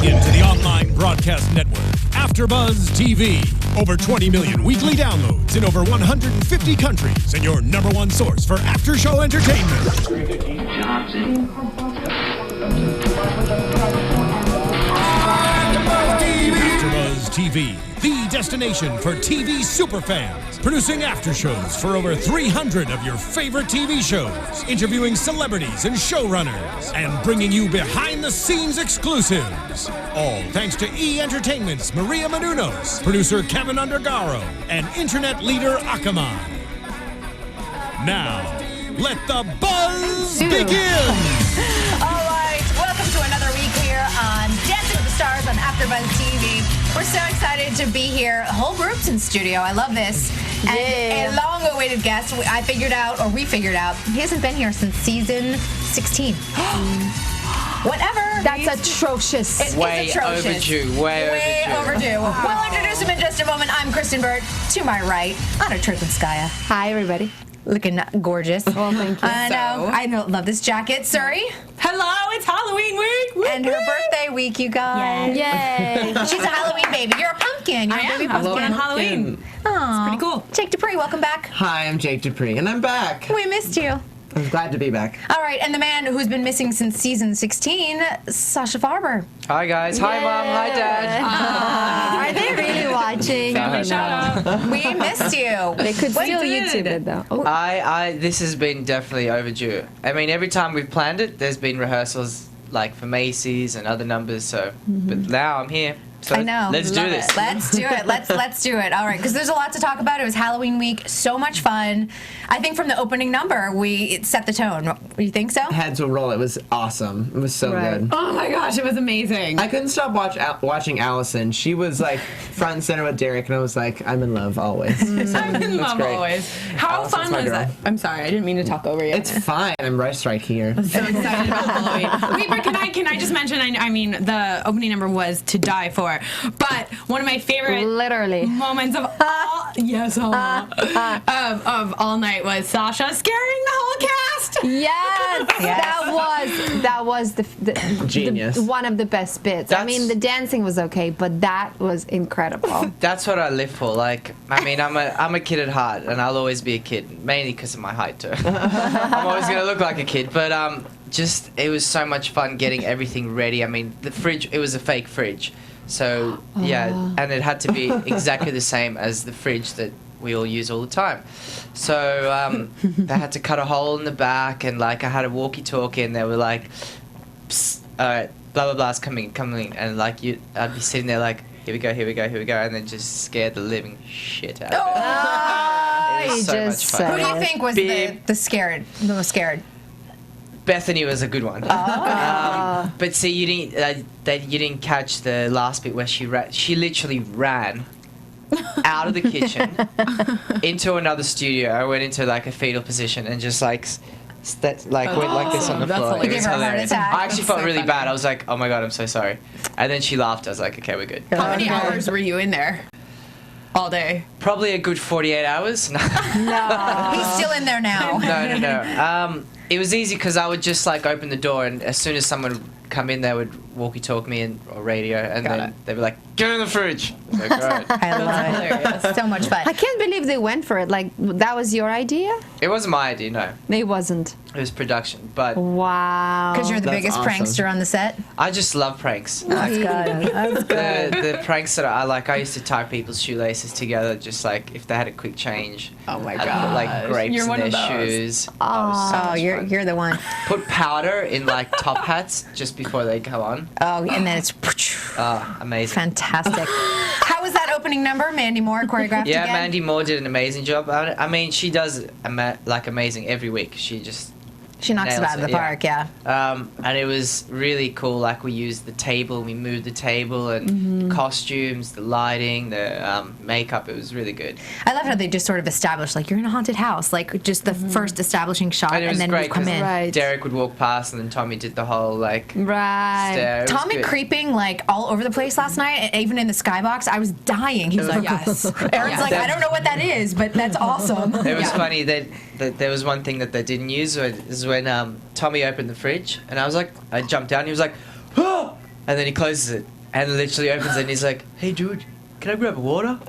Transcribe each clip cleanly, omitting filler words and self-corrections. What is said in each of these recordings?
Tuning in to the online broadcast network, AFTERBUZZ TV. Over 20 million weekly downloads in over 150 countries, and your #1 source for after-show entertainment. AFTERBUZZ TV, the destination for TV superfans. Producing aftershows for over 300 of your favorite TV shows. Interviewing celebrities and showrunners. And bringing you behind-the-scenes exclusives. All thanks to E! Entertainment's Maria Menounos, producer Kevin Undergaro, and internet leader Akamai. Now, let the buzz begin! All right, welcome to another week here on Dancing with the Stars on AFTERBUZZ TV. We're so excited to be here. Whole group's in studio. I love this. And a long-awaited guest, we figured out, he hasn't been here since season 16. Whatever. That's atrocious. It's way atrocious. overdue. Way overdue. We'll introduce him in just a moment. I'm Kristyn Burtt. To my right, Anna Trebunskaya. Hi, everybody. Looking gorgeous. Well, thank you. I love this jacket. Suri. Hello, it's Halloween week. And her birthday week, you guys. Yay. She's a Halloween baby. You're a pumpkin. You're a baby I was born pumpkin. on Halloween. Aww. Pretty cool. Jake Dupree, welcome back. Hi, I'm Jake Dupree, and I'm back. We missed you. I'm glad to be back. All right, and the man who's been missing since season 16, Sasha Farber. Hi guys. Hi Mom. Hi Dad. Are they really watching? Family shout out. We missed you. They could What still did? YouTube it, though. Oh. This has been definitely overdue. I mean, every time we've planned it, there's been rehearsals like for Macy's and other numbers. So, but now I'm here. So I know. Let's do Love this. it. Let's do it. Let's do it. All right, because there's a lot to talk about. It was Halloween week. So much fun. I think from the opening number, it set the tone. You think so? Heads will roll. It was awesome. It was so Right. good. Oh my gosh, it was amazing. I couldn't stop watching Allison. She was like front and center with Derek, and I was like, I'm in love always. I'm in love great. always. How Allison's fun my was girl. that? I'm sorry, I didn't mean to talk over you. It's fine. I'm right here. so excited about Halloween. Wait, but can I just mention? I mean, the opening number was "To Die For," but one of my favorite Literally. moments of of all night was Sasha scaring the whole cast. Yes, that was the Genius. one of the best bits. I mean, the dancing was okay, but that was incredible. That's what I live for. Like, I mean, I'm a kid at heart, and I'll always be a kid, mainly because of my height too. I'm always gonna look like a kid, but just it was so much fun getting everything ready. I mean, the fridge, it was a fake fridge. So, yeah, and it had to be exactly the same as the fridge that we all use all the time. So, they had to cut a hole in the back, and, like, I had a walkie-talkie, and they were like, psst, all right, blah, blah, blah's coming, and, like, I'd be sitting there like, here we go, and then just scared the living shit out of it. It was so much fun. Who do you think was the most scared? Bethany was a good one. But see, you didn't catch the last bit where she literally ran out of the kitchen into another studio. I went into like a fetal position and just like went like this on the that's floor. It hilarious. was Gave her a heart hilarious. attack. I actually felt So really funny. bad. I was like, oh my god, I'm so sorry. And then she laughed. I was like, okay, we're good. How many hours were you in there? All day. Probably a good 48 hours. No. He's still in there now. No. It was easy because I would just like open the door, and as soon as someone would come in, they would walkie-talkie me or radio, and then they'd be like, "Get in the fridge." I was like, all right. I love it. So much fun. I can't believe they went for it. Like, that was your idea? It wasn't my idea, no. It wasn't. It was production, but Wow. Because you're the That's biggest awesome. prankster on the set. I just love pranks. That's good. That's good. The pranks that I like, I used to tie people's shoelaces together, just like if they had a quick change. Oh my I'd put gosh. like grapes You're in one their of those. shoes. Oh, You're the one. Put powder in like top hats just before they go on. Oh, and then it's Amazing. fantastic. How was that opening number? Mandy Moore choreographed Yeah, again? Mandy Moore did an amazing job. I mean, she does amazing every week. She knocks it nails out of the it, yeah. park, yeah. And it was really cool. Like we used the table, we moved the table, and costumes, the lighting, the makeup. It was really good. I love how they just sort of established, like, you're in a haunted house. Like, just the first establishing shot, And it was and then great you come 'cause in. Right. Derek would walk past, and then Tommy did the whole like Right. stare. It was Tommy good. creeping, like, all over the place last night, and even in the skybox. I was dying. He was like, Yes. Aaron's like, I don't know what that is, but that's awesome. It was funny that there was one thing that they didn't use is when Tommy opened the fridge, and I jumped out, and he was like, oh! And then he closes it and literally opens it and he's like, "Hey, dude, can I grab a water?"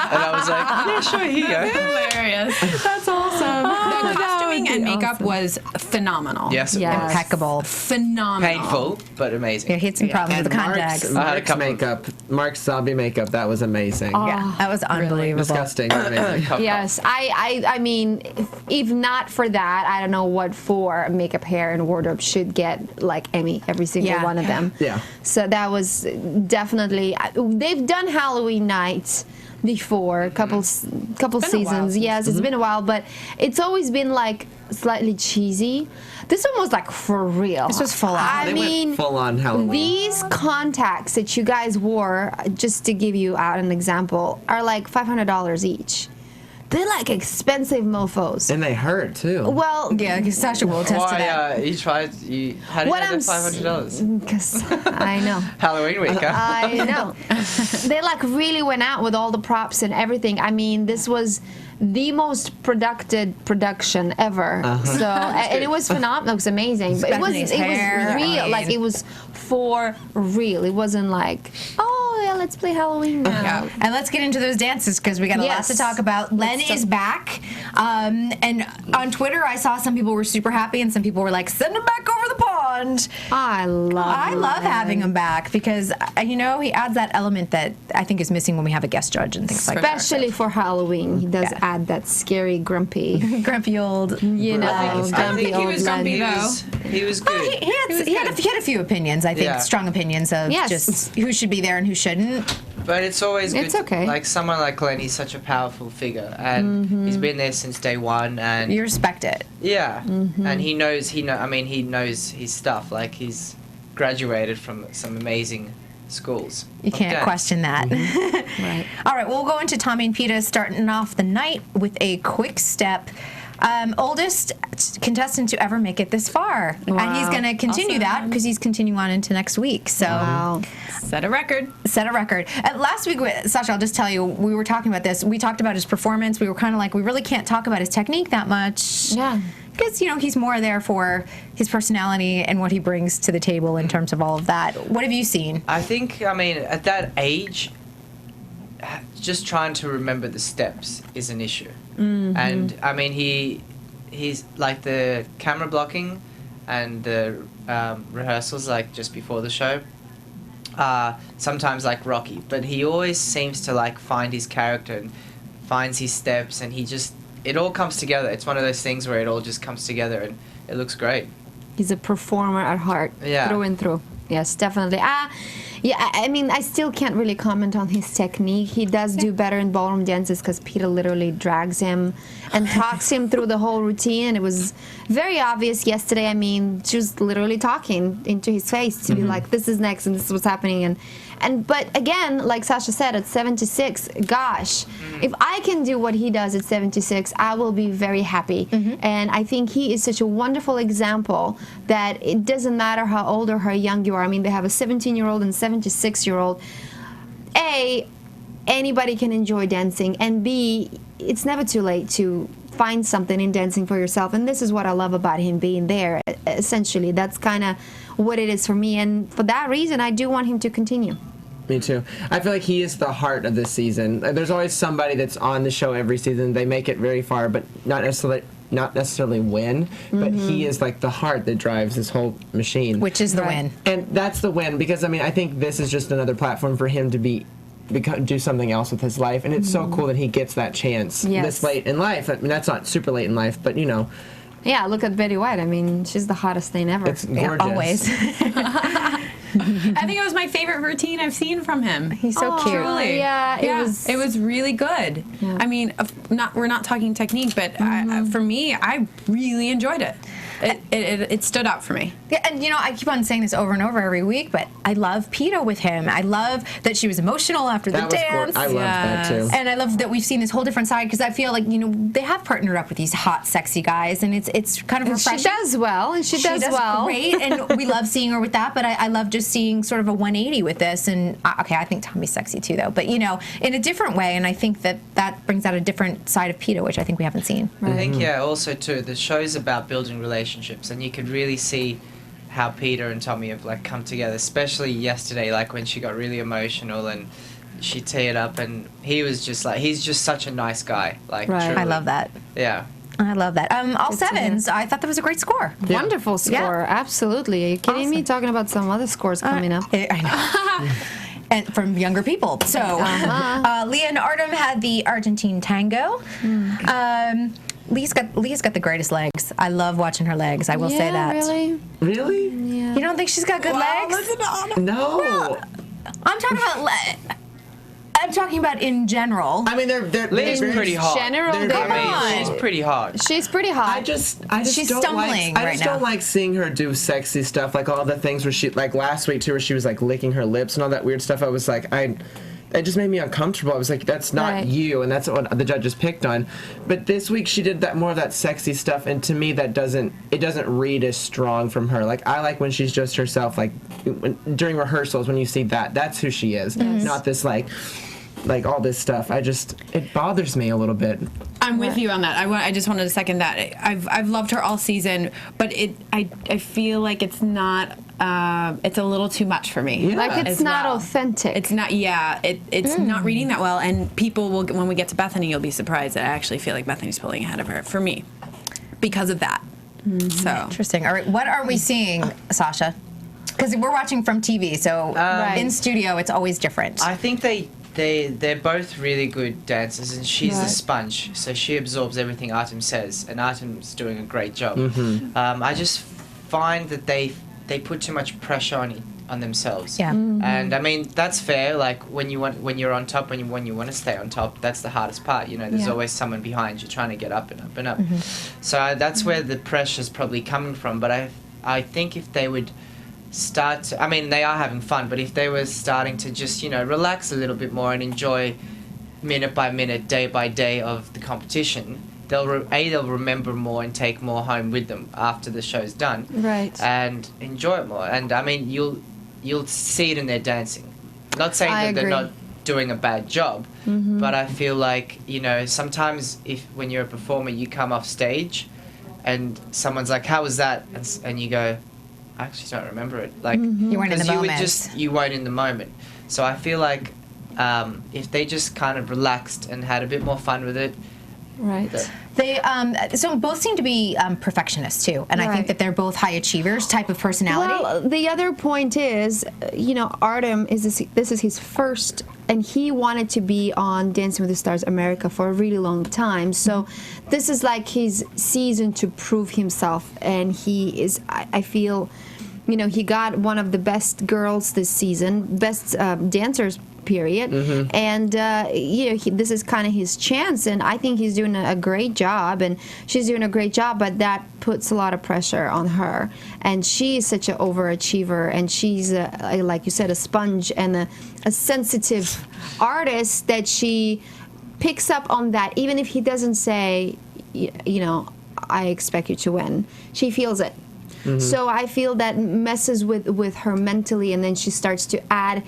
And I was like, "Yeah, sure, here you go." Hilarious. That's awesome. The costuming and makeup was phenomenal. Yes, it was. Impeccable. Phenomenal. Painful, but amazing. Yeah, he had some problems with the contacts. Mark's makeup, Mark's zombie makeup, that was amazing. Yeah, that was unbelievable. Disgusting. Amazing. Yes, I mean, if not for that, I don't know what for makeup, hair, and wardrobe should get like Emmy, every single one of them. Yeah. So that was definitely. They've done Halloween nights before, a couple seasons. Yes, it's been a while, but it's always been like slightly cheesy. This one was like for real. This was full on. I mean, went full on Halloween. these contacts that you guys wore, just to give you out an example, are like $500 each. They're like expensive mofos. And they hurt too. Well, Yeah, because Sasha will attest to that. Why, how did you get $500? Because I know. Halloween week, huh? I know. They like really went out with all the props and everything. I mean, this was the most production ever. So, and it was phenomenal. It was amazing. But it was real. Like it was for real. It wasn't like, oh yeah, let's play Halloween now. Yeah. And let's get into those dances because we got a lot to talk about. Len is back. And on Twitter, I saw some people were super happy and some people were like, send him back over the pond. I love having him back because, he adds that element that I think is missing when we have a guest judge and things like that. Especially for Halloween. He does add that scary, grumpy, grumpy old, I grumpy think old he was Len. He was good. He had a few opinions, I think, strong opinions of just who should be there and who shouldn't. But it's always good. It's okay. Like someone like Glenn, he's such a powerful figure, and he's been there since day one. And You respect it. yeah, and he knows his stuff. Like he's graduated from some amazing schools. You of can't dance. question that. Right. All right, we'll go into Tommy and Peta starting off the night with a quick step. Oldest contestant to ever make it this far. Wow. And he's going to continue that because he's continuing on into next week. So Wow. Set a record. set a record. Last week, Sasha, I'll just tell you, we were talking about this. We talked about his performance. We were kind of like, we really can't talk about his technique that much. Yeah. Because, he's more there for his personality and what he brings to the table in terms of all of that. What have you seen? I think, at that age, just trying to remember the steps is an issue. And, he's like the camera blocking and the rehearsals, like just before the show, sometimes like rocky. But he always seems to like find his character and finds his steps, and it all comes together. It's one of those things where it all just comes together and it looks great. He's a performer at heart, through and through. Yes, definitely. I still can't really comment on his technique. He does do better in ballroom dances because Peter literally drags him and talks him through the whole routine. It was very obvious yesterday. She was literally talking into his face to be like, this is next and this is what's happening. But again, like Sasha said, at 76, gosh, if I can do what he does at 76, I will be very happy. And I think he is such a wonderful example that it doesn't matter how old or how young you are. They have a 17-year-old and 76-year-old. A, anybody can enjoy dancing, and B, it's never too late to find something in dancing for yourself. And this is what I love about him being there. Essentially, that's kind of what it is for me, and for that reason, I do want him to continue. Me too. I feel like he is the heart of this season. There's always somebody that's on the show every season. They make it very far, but not necessarily win. But he is like the heart that drives this whole machine. Which is the win. And that's the win, because I think this is just another platform for him to do something else with his life, and it's so cool that he gets that chance this late in life. That's not super late in life, but Yeah, look at Betty White. She's the hottest thing ever. it's gorgeous. Always. I think it was my favorite routine I've seen from him. He's so cute. Truly. Yeah, it was really good. Yeah. We're not talking technique, but for me, I really enjoyed it. It stood out for me. Yeah, and I keep on saying this over and over every week, but I love Peta with him. I love that she was emotional after the dance. I love that too. And I love that we've seen this whole different side, because I feel like they have partnered up with these hot, sexy guys, and it's kind of refreshing. She does well, and she does well. Great, and we love seeing her with that. But I love just seeing sort of a 180 with this. And I think Tommy's sexy too, though. But in a different way, and I think that brings out a different side of Peta, which I think we haven't seen. I think also too, the show's about building relationships, and you could really see how Peter and Tommy have like come together, especially yesterday, like when she got really emotional and she teared up, and he's just such a nice guy. Like, Right. truly. I love that. Yeah. I love that. All Good to sevens. I thought that was a great score. Wonderful score, absolutely. Are you kidding me? Awesome. Talking about some other scores coming up. I know. And from younger people. So, Leah and Artem had the Argentine tango. Leah's got the greatest legs. I love watching her legs. I will say that. Really? Really? Yeah. You don't think she's got good legs? No. I'm talking about. I'm talking about in general. I mean, they're Leah's pretty hot. General, They're- they're- Come on. She's pretty hot. She's pretty hot. I just She's don't stumbling like. I right just now. don't like seeing her do sexy stuff, like all the things where she, like last week too, where she was like licking her lips and all that weird stuff. I was like, it just made me uncomfortable. I was like, that's not Right. you, and that's what the judges picked on. But this week she did that more of that sexy stuff, and to me that doesn't read as strong from her. Like, I like when she's just herself. Like during rehearsals, when you see that's who she is, not this like all this stuff. It bothers me a little bit. I'm with you on that. I just wanted to second that. I've loved her all season, but I feel like it's not. It's a little too much for me. Yeah. Like, it's as not well. authentic. It's not. Yeah, it's not reading that well. And people will, when we get to Bethany, you'll be surprised that I actually feel like Bethany's pulling ahead of her for me because of that. So Interesting. All right, what are we seeing, Sasha? Because we're watching from TV, so in studio it's always different. I think they're both really good dancers, and she's a Right. sponge, so she absorbs everything Artem says, and Artem's doing a great job. I just find that they put too much pressure on themselves. Yeah. And I mean, that's fair. Like when you're on top, when you want to stay on top, that's the hardest part. You know, there's Yeah. always someone behind you trying to get up and up and up. So that's where the pressure's probably coming from. But I think if they would start to, I mean, they are having fun, but if they were starting to just, relax a little bit more and enjoy minute by minute, day by day of the competition, they'll remember more and take more home with them after the show's done. Right. And enjoy it more. And I mean, you'll see it in their dancing. Not saying I that they're agree. not doing a bad job, but I feel like, sometimes when you're a performer, you come off stage and someone's like, how was that? And you go, I actually don't remember it. Like, You weren't in the 'cause moment. you weren't in the moment. So I feel like if they just kind of relaxed and had a bit more fun with it. Right. They so both seem to be perfectionists too, and I think Right. that they're both high achievers type of personality. Well, the other point is, Artem this is his first, and he wanted to be on Dancing with the Stars America for a really long time. So this is like his season to prove himself, and he is. I feel, he got one of the best girls this season, best dancers. Period. And this is kind of his chance, and I think he's doing a great job, and she's doing a great job, but that puts a lot of pressure on her, and she is such an overachiever, and she's like you said, a sponge and a sensitive artist, that she picks up on that, even if he doesn't say, I expect you to win. She feels it. So I feel that messes with her mentally, and then she starts to add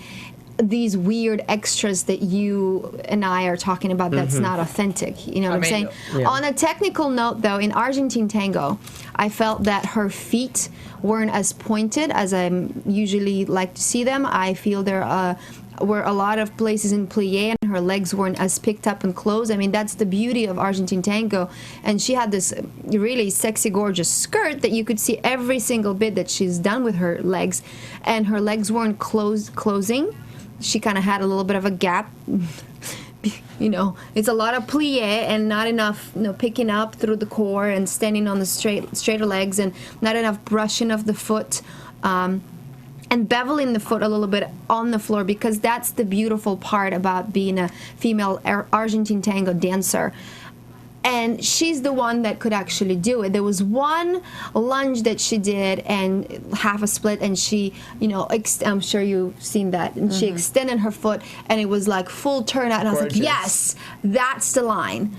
these weird extras that you and I are talking about that's not authentic. You know what I'm saying? Yeah. On a technical note, though, in Argentine tango, I felt that her feet weren't as pointed as I usually like to see them. I feel there were a lot of places in plie, and her legs weren't as picked up and closed. I mean, that's the beauty of Argentine tango. And she had this really sexy, gorgeous skirt that you could see every single bit that she's done with her legs, and her legs weren't closing. She kind of had a little bit of a gap. It's a lot of plie and not enough, picking up through the core and standing on the straighter legs, and not enough brushing of the foot, and beveling the foot a little bit on the floor, because that's the beautiful part about being a female Argentine tango dancer. And she's the one that could actually do it. There was one lunge that she did, and half a split, and she, I'm sure you've seen that, and she extended her foot, and it was like full turnout, and I was like, Gorgeous. yes, that's the line.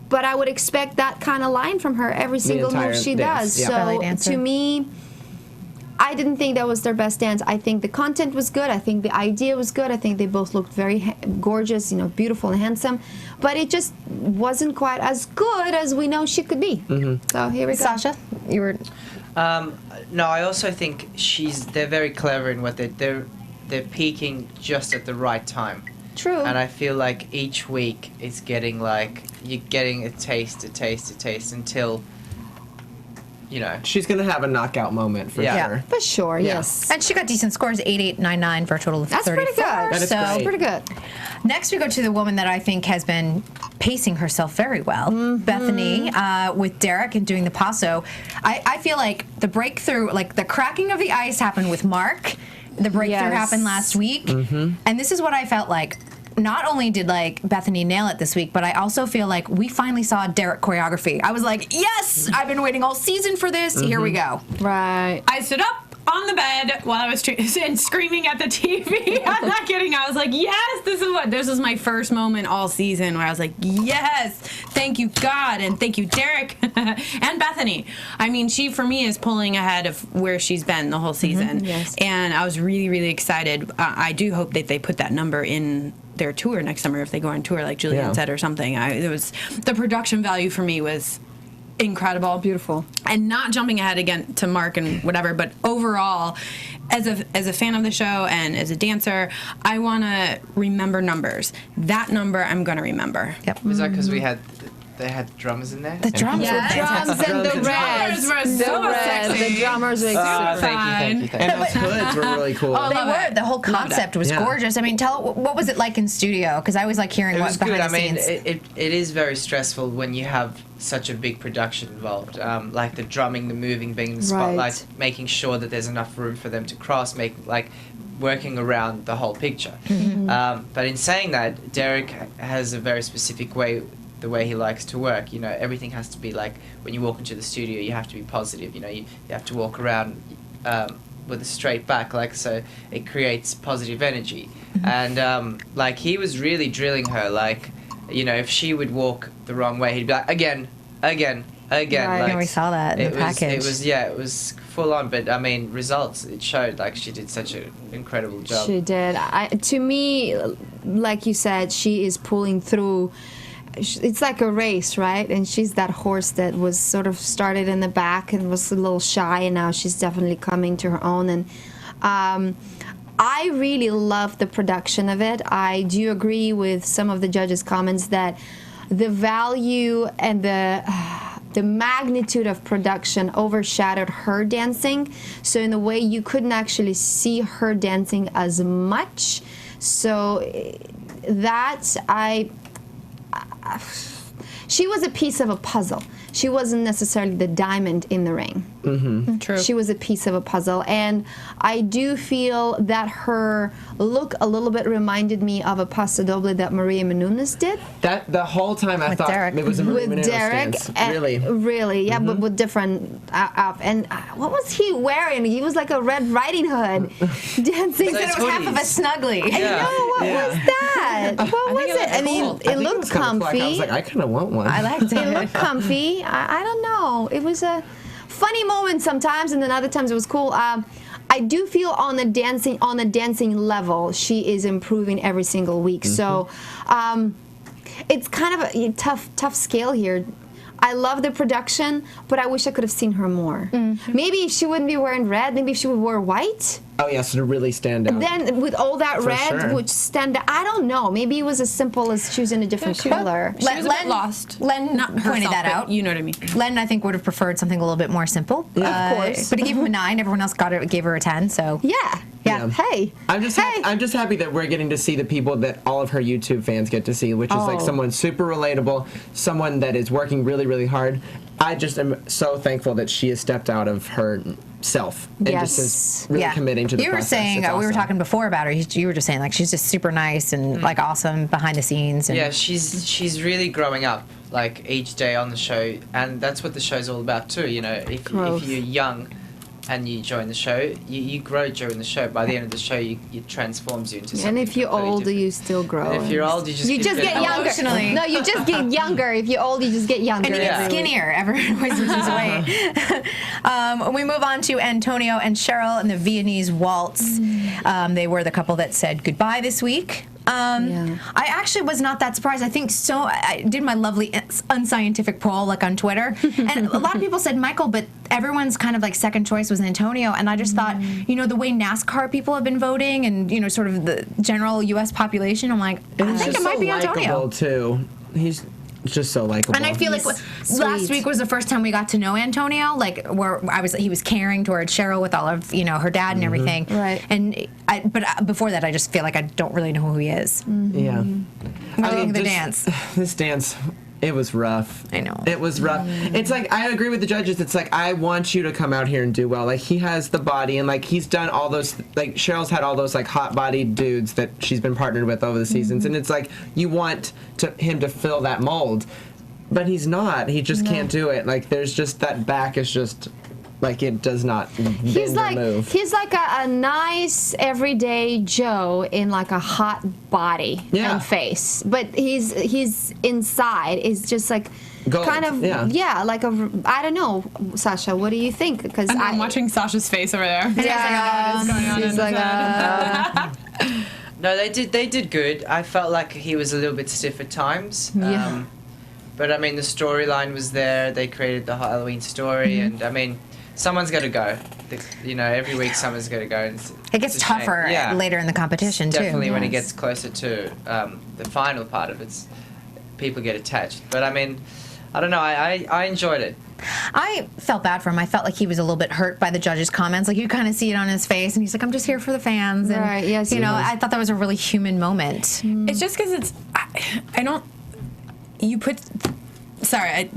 But I would expect that kind of line from her every single move entire she dance, does. yeah. Ballet So dancer. to me, I didn't think that was their best dance. I think the content was good. I think the idea was good. I think they both looked very gorgeous, beautiful and handsome. But it just wasn't quite as good as we know she could be. So here we go. Sasha, you were. No, I also think they're very clever in what they're peaking just at the right time. True. And I feel like each week it's getting like you're getting a taste until she's gonna have a knockout moment for sure. For sure, yes. And she got decent scores, 8899 for a total of 34. That's pretty good. That is so great. Pretty good. Next, we go to the woman that I think has been pacing herself very well, Bethany, with Derek and doing the paso. I feel like the breakthrough, like the cracking of the ice happened with Mark. The breakthrough happened last week. And this is what I felt like. Not only did like Bethany nail it this week, but I also feel like we finally saw Derek choreography. I was like, yes, I've been waiting all season for this. Here we go. Right. I stood up on the bed while I was and screaming at the TV. I'm not kidding. I was like, yes, this is my first moment all season where I was like, yes, thank you, God, and thank you, Derek and Bethany. I mean, she, for me, is pulling ahead of where she's been the whole season. Yes. And I was really, really excited. I do hope that they put that number in their tour next summer if they go on tour, like Julian said, or something. The production value for me was incredible, beautiful, and not jumping ahead again to Mark and whatever, but overall, as a fan of the show and as a dancer, I want to remember numbers. That number I'm going to remember. Yep. Was that because they had drummers in there? The drums were fantastic. Drums and the reds. Drummers were so sexy. The drummers were super Thank you. And those hoods were really cool. They were. The whole concept was Yeah. gorgeous. I mean, what was it like in studio? Because I always like hearing It what's was good. behind I the mean, scenes. it is very stressful when you have such a big production involved. Like the drumming, the moving, being in the spotlight, Right. making sure that there's enough room for them to cross, working around the whole picture. But in saying that, Derek has a very specific way, the way he likes to work. Everything has to be like, when you walk into the studio, you have to be positive. You have to walk around with a straight back, so it creates positive energy. And he was really drilling her, if she would walk the wrong way, he'd be like, again. Right. Yeah, we saw that in the package. It was full on, but I mean, results, it showed she did such an incredible job. She did. To me, like you said, she is pulling through. It's like a race, right? And she's that horse that was sort of started in the back and was a little shy, and now she's definitely coming to her own. And I really love the production of it. I do agree with some of the judges' comments that the value and the magnitude of production overshadowed her dancing. So in a way, you couldn't actually see her dancing as much. So she was a piece of a puzzle. She wasn't necessarily the diamond in the ring. Mm-hmm. True. She was a piece of a puzzle. And I do feel that her look a little bit reminded me of a paso doble that Maria Menounos did. That the whole time I thought Derek. it was a Maria With Menounos Derek. dance. And really, yeah, but with different and what was he wearing? He was like a Red Riding Hood dancing. He said it was half of a snuggly. I know, what was that? What was it? I mean, it looked comfy. I was like, I kind of want one. I liked It it. looked comfy. I don't know. It was a funny moment sometimes, and then other times it was cool. I do feel on the dancing level, she is improving every single week. So it's kind of a tough scale here. I love the production, but I wish I could have seen her more. Maybe if she wouldn't be wearing red, maybe if she would wear white. Oh yeah, so to really stand out. Then with all that For red, sure. would stand out. I don't know. Maybe it was as simple as choosing a different color. She was a bit lost. Len Not pointed herself, that but out. You know what I mean. Len, I think, would have preferred something a little bit more simple. Yeah, of course. But he gave him a 9. Everyone else gave her a 10. So Yeah. Yeah. Hey. I'm just happy that we're getting to see the people that all of her YouTube fans get to see, which is like someone super relatable, someone that is working really, really hard. I just am so thankful that she has stepped out of herself and just is really committing to the process. You were saying, It's we were awesome. talking before about her. You were just saying, she's just super nice and awesome behind the scenes. And Yeah, she's really growing up, each day on the show, and that's what the show's all about too. If you're young and you join the show, you grow during the show. By the end of the show, it transforms you into something. And if you're completely old, different. you still grow. And if you're old, you just get younger. Emotionally. No, you just get younger. If you're old, you just get younger. And you get every week. skinnier. Everyone always loses weight. We move on to Antonio and Cheryl and the Viennese waltz. They were the couple that said goodbye this week. I actually was not that surprised. I think I did my lovely unscientific poll like on Twitter, and a lot of people said Michael, but everyone's kind of like second choice was Antonio, and I just thought, the way NASCAR people have been voting, and sort of the general U.S. population, I'm like, I think it might be Antonio too. He's just so likable. And I feel like last week was the first time we got to know Antonio, like where he was caring towards Cheryl with all of her dad and everything. Right. And but before that, I just feel like I don't really know who he is. Yeah. What do you think of the dance? This dance. It was rough. I know. It was rough. It's like, I agree with the judges. It's like, I want you to come out here and do well. Like, he has the body, and, like, he's done all those, like, Cheryl's had all those, like, hot-bodied dudes that she's been partnered with over the seasons. And it's like, you want him to fill that mold. But he's not. He just can't do it. Like, there's just, that back is just... Like, it does not bend or move. He's like a nice everyday Joe in like a hot body and face, but he's inside is just like Gold. kind of like I don't know, Sasha. What do you think? Because I'm watching Sasha's face over there. He's like No, they did good. I felt like he was a little bit stiff at times. Yeah. But I mean, the storyline was there. They created the Halloween story, and I mean, someone's got to go. Every week someone's got to go. And it gets tougher later in the competition, too. Definitely when it gets closer to the final part of it, people get attached. But I mean, I don't know. I enjoyed it. I felt bad for him. I felt like he was a little bit hurt by the judges' comments. Like, you kind of see it on his face, and he's like, I'm just here for the fans. And, right, yes. I thought that was a really human moment. It's just because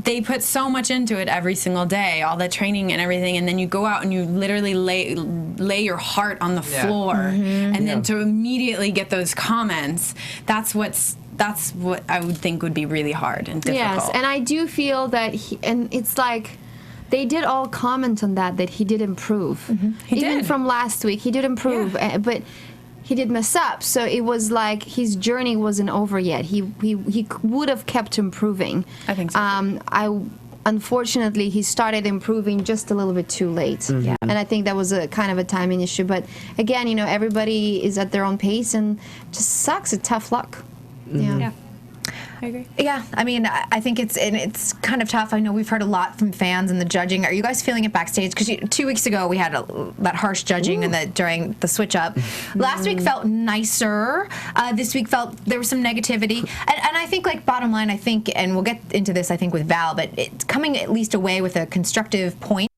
they put so much into it every single day, all the training and everything, and then you go out and you literally lay your heart on the floor, and then to immediately get those comments, that's what I would think would be really hard and difficult. Yes, and I do feel that and it's like they did all comment on that he did improve. Even from last week, he did improve, but he did mess up, so it was like his journey wasn't over yet. He would have kept improving. I think so. Unfortunately, he started improving just a little bit too late. Yeah. And I think that was a kind of a timing issue. But again, everybody is at their own pace, and it just sucks. It's tough luck. Yeah. I agree. Yeah, I mean, I think it's kind of tough. I know we've heard a lot from fans and the judging. Are you guys feeling it backstage? Because 2 weeks ago we had that harsh judging during the switch up. Last week felt nicer. This week felt there was some negativity. And I think, like, bottom line, and we'll get into this, I think, with Val, but it's coming at least away with a constructive point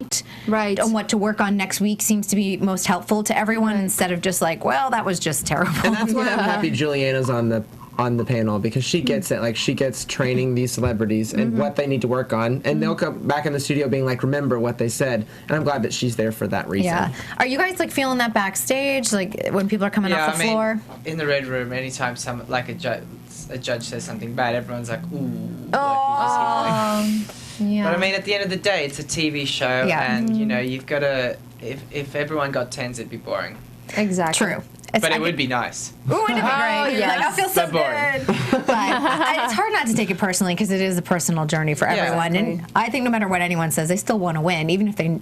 on what to work on next week seems to be most helpful to everyone instead of just like, well, that was just terrible. And that's why I'm happy Juliana's on the panel, because she gets it. Like, she gets training these celebrities and what they need to work on, and they'll come back in the studio being like, remember what they said. And I'm glad that she's there for that reason. Yeah. Are you guys, like, feeling that backstage, like, when people are coming off the floor? In the red room, anytime a judge says something bad, everyone's like, ooh. Yeah. But I mean, at the end of the day, it's a TV show, and you've got to. If everyone got 10s, it'd be boring. Exactly. True. But it would be nice. Ooh, it'd be great. You're like, I feel so good. But it's hard not to take it personally, because it is a personal journey for everyone. Exactly. And I think no matter what anyone says, they still want to win, even if they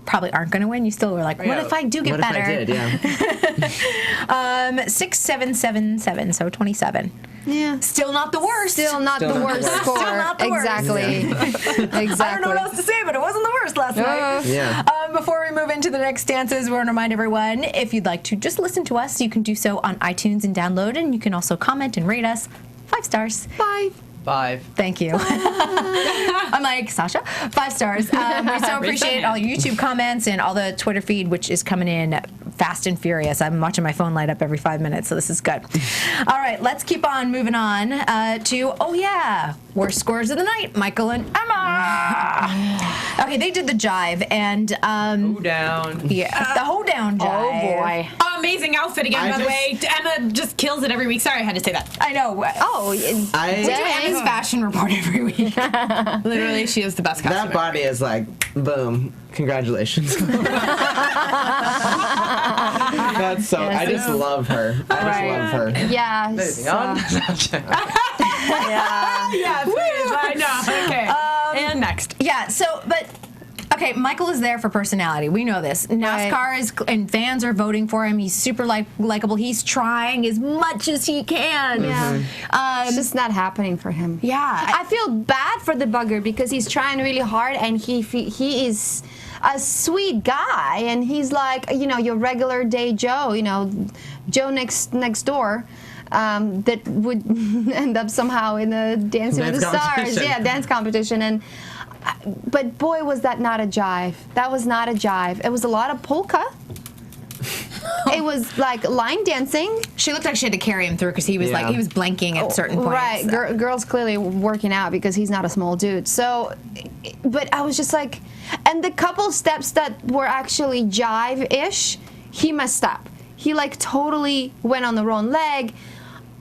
probably aren't going to win. You still were like, what if I do get better? What if I did? 6777, so 27. Yeah. Still not the worst. Still not the worst score. Still not the worst. Exactly. Exactly. I don't know what else to say, but it wasn't the worst last night. Yeah. Before we move into the next dances, we want to remind everyone, if you'd like to just listen to us, you can do so on iTunes and download, and you can also comment and rate us 5 stars. 5. 5. Thank you. I'm like, Sasha, 5 stars. We so appreciate all your YouTube comments and all the Twitter feed, which is coming in fast and furious. I'm watching my phone light up every 5 minutes, so this is good. All right, let's keep on moving on to, worst scores of the night, Michael and Emma. Okay, they did the jive, and... Hoedown. Yeah, the hoedown jive. Oh, boy. Amazing outfit again, by the way. Emma just kills it every week. Sorry, I had to say that. I know. Oh, we do Emma's fashion report every week. Literally, she is the best costume. That body is like, boom. Congratulations. That's so. I just love her. I just love her. Yeah. Moving on. Yeah, please, I know. Okay. And next. Yeah, Okay, Michael is there for personality. We know this. NASCAR is, and fans are voting for him. He's super likable. He's trying as much as he can. Yeah. It's just not happening for him. Yeah. I feel bad for the bugger because he's trying really hard, and he is a sweet guy, and he's like, you know, your regular day Joe, you know, Joe next door. That would end up somehow in the Dancing with the Stars, dance competition, but boy, was that not a jive. That was not a jive. It was a lot of polka. It was like line dancing. She looked like she had to carry him through because he was he was blanking at certain points. Right, girl's clearly working out because he's not a small dude. So, but I was just like, and the couple steps that were actually jive-ish, he messed up. He like totally went on the wrong leg.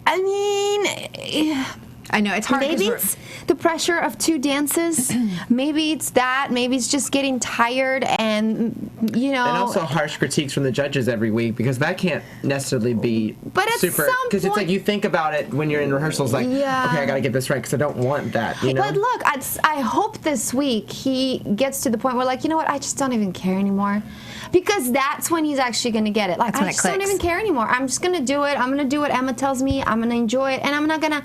I mean, I know it's hard. Maybe it's the pressure of 2 dances. Maybe it's that. Maybe it's just getting tired, and you know. And also harsh critiques from the judges every week, because that can't necessarily be super. Because it's like you think about it when you're in rehearsals, like, okay, I got to get this right because I don't want that. You know. But look, I hope this week he gets to the point where, like, you know what, I just don't even care anymore. Because that's when he's actually going to get it. Like, I just don't even care anymore. I'm just going to do it. I'm going to do what Emma tells me. I'm going to enjoy it. And I'm not going to,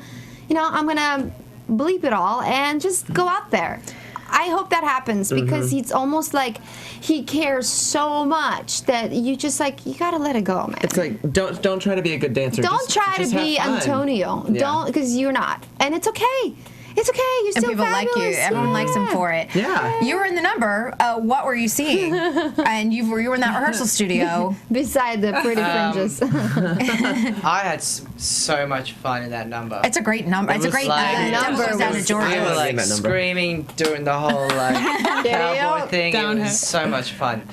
you know, I'm going to bleep it all and just go out there. I hope that happens because it's almost like he cares so much that you just like, you got to let it go, man. It's like, don't try to be a good dancer. Don't try to be Antonio. Yeah. Don't, because you're not. And it's okay. It's okay. You're still people fabulous. like you. Everyone likes him for it. Yeah. You were in the number. What were you seeing? And you were in that rehearsal studio. Beside the pretty fringes. I had so much fun in that number. It's a great number. It's a great number. We were like screaming, doing the whole like cowboy thing. It was so much fun.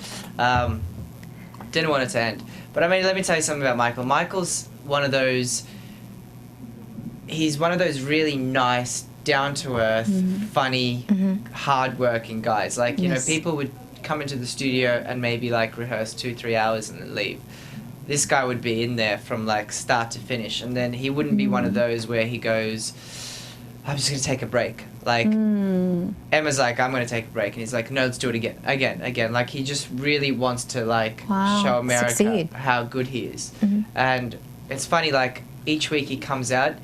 Didn't want it to end. But I mean, let me tell you something about Michael. Michael's one of those. He's one of those really nice, down-to-earth, funny, hard-working guys. Like, you know, people would come into the studio and maybe, like, rehearse 2-3 hours and then leave. This guy would be in there from, like, start to finish. And then he wouldn't be one of those where he goes, I'm just going to take a break. Like, Emma's like, I'm going to take a break. And he's like, no, let's do it again. Like, he just really wants to, like, show America how good he is. And it's funny, like, each week he comes out,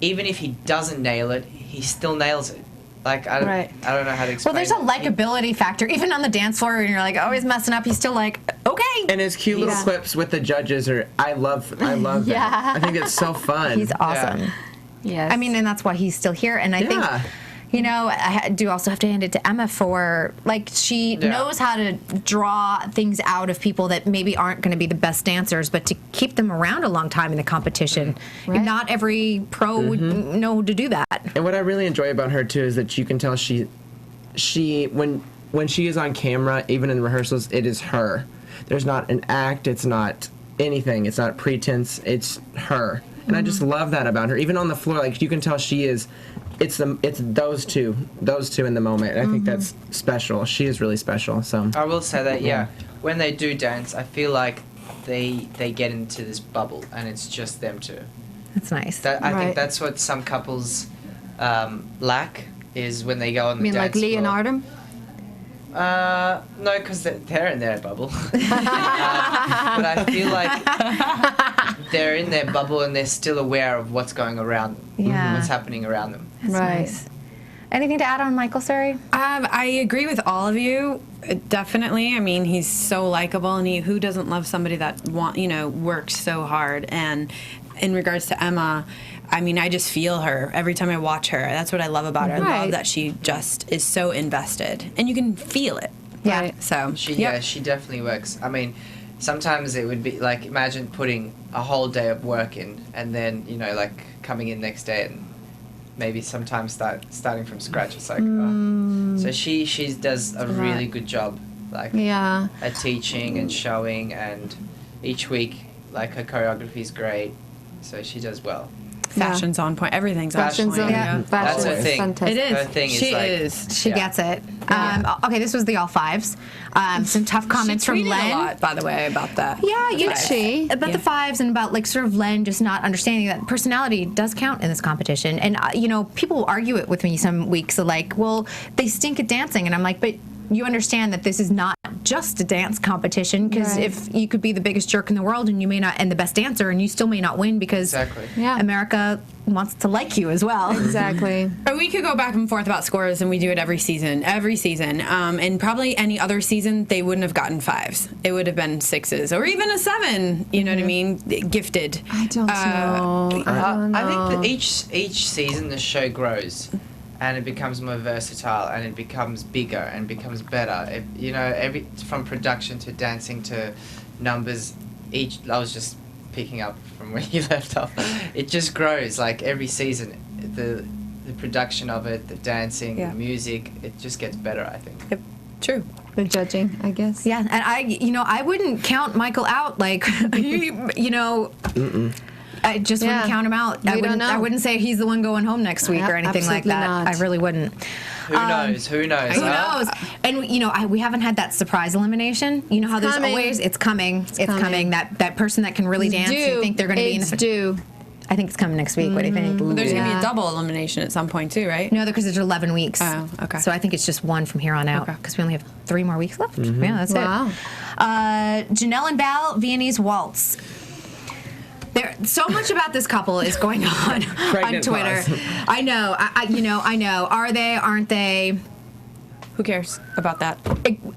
even if he doesn't nail it, he still nails it. Like, I don't know how to explain. Well, there's a likability factor. Even on the dance floor, and you're like, oh, he's messing up. He's still like, okay. And his cute little clips with the judges are, I love that. I think it's so fun. He's awesome. Yes. I mean, and that's why he's still here. And I think, you know, I do also have to hand it to Emma for, like, she knows how to draw things out of people that maybe aren't going to be the best dancers, but to keep them around a long time in the competition. Not every pro would know to do that. And what I really enjoy about her, too, is that you can tell she when she is on camera, even in rehearsals, it is her. There's not an act. It's not anything. It's not pretense. It's her. And I just love that about her. Even on the floor, like, you can tell she is... It's those two in the moment. And I think that's special. She is really special. So I will say that when they do dance, I feel like they get into this bubble and it's just them two. That's nice. I think that's what some couples lack is when they go on the dance floor. like Lee and Artem? No, because they're in their bubble. But I feel like they're in their bubble and they're still aware of what's going around, what's happening around them. That's nice. Anything to add on Michael, Suri? I agree with all of you. Definitely. I mean, he's so likable, and who doesn't love somebody that works so hard? And in regards to Emma, I mean, I just feel her every time I watch her. That's what I love about her. I love that she just is so invested, and you can feel it. Yeah. Right? So she definitely works. I mean, sometimes it would be like, imagine putting a whole day of work in, and then like coming in next day and maybe sometimes starting from scratch. It's like, so she does a really good job, like at teaching and showing, and each week, like, her choreography is great, so she does well. Fashion's on point. Everything's on point. That's her thing. Fantastic. It is. Her thing She gets it. Okay, this was the all fives. Some tough comments from Len. A lot, by the way, about that. Yeah, about the fives and about, like, sort of Len just not understanding that personality does count in this competition. And people argue it with me some weeks. So, like, well, they stink at dancing, and I'm like, but you understand that this is not just a dance competition, because if you could be the biggest jerk in the world and you may not, and the best dancer, and you still may not win because America wants to like you as well. Exactly. Or we could go back and forth about scores, and we do it every season. And probably any other season, they wouldn't have gotten 5s. It would have been 6s, or even a 7. You know what I mean? Gifted. I don't know. I think that each season the show grows, and it becomes more versatile, and it becomes bigger and becomes better. From production to dancing to numbers. I was just picking up from where you left off. It just grows like every season. The production of it, the dancing, the music, it just gets better, I think. Yep. True. The judging, I guess. Yeah, and I wouldn't count Michael out. Like, I just wouldn't count him out. I wouldn't say he's the one going home next week or anything like that. Not. I really wouldn't. Who knows? Who knows? Who knows? And we haven't had that surprise elimination. You know how there's always it's coming. It's coming. That person that can really dance. You think they're going to be in the due. I think it's coming next week. What do you think? But there's going to be a double elimination at some point too, right? No, because there's 11 weeks. Oh, okay. So I think it's just one from here on out, because we only have 3 more weeks left. Yeah, that's it. Janelle and Val, Viennese Waltz. So much about this couple is going on Twitter. Pause. I know. I know. Are they? Aren't they? Who cares about that?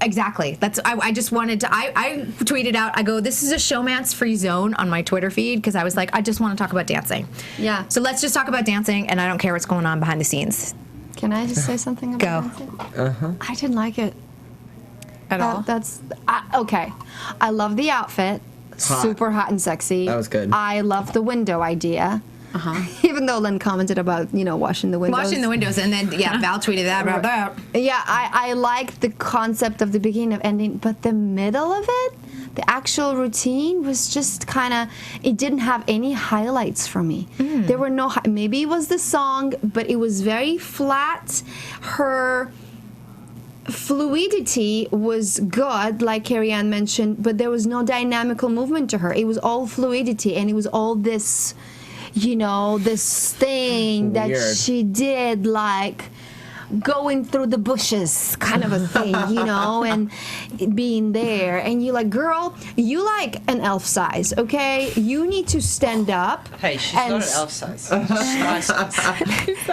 Exactly. I just wanted to. I tweeted out. I go, this is a showmance-free zone on my Twitter feed, because I was like, I just want to talk about dancing. Yeah. So let's just talk about dancing, and I don't care what's going on behind the scenes. Can I just say something about dancing? I didn't like it At all? Okay. I love the outfit. Super hot and sexy. That was good. I love the window idea. Even though Lynn commented about, washing the windows. Washing the windows, and then, Val tweeted that about that. Yeah, I like the concept of the beginning of ending, but the middle of it, the actual routine was just kind of, it didn't have any highlights for me. There were no, maybe it was the song, but it was very flat. Her fluidity was good, like Carrie Ann mentioned, but there was no dynamical movement to her. It was all fluidity, and it was all this, this thing that she did, like going through the bushes kind of a thing, and being there. And you're like, girl, you like an elf size, okay? You need to stand up. Hey, she's not an elf size.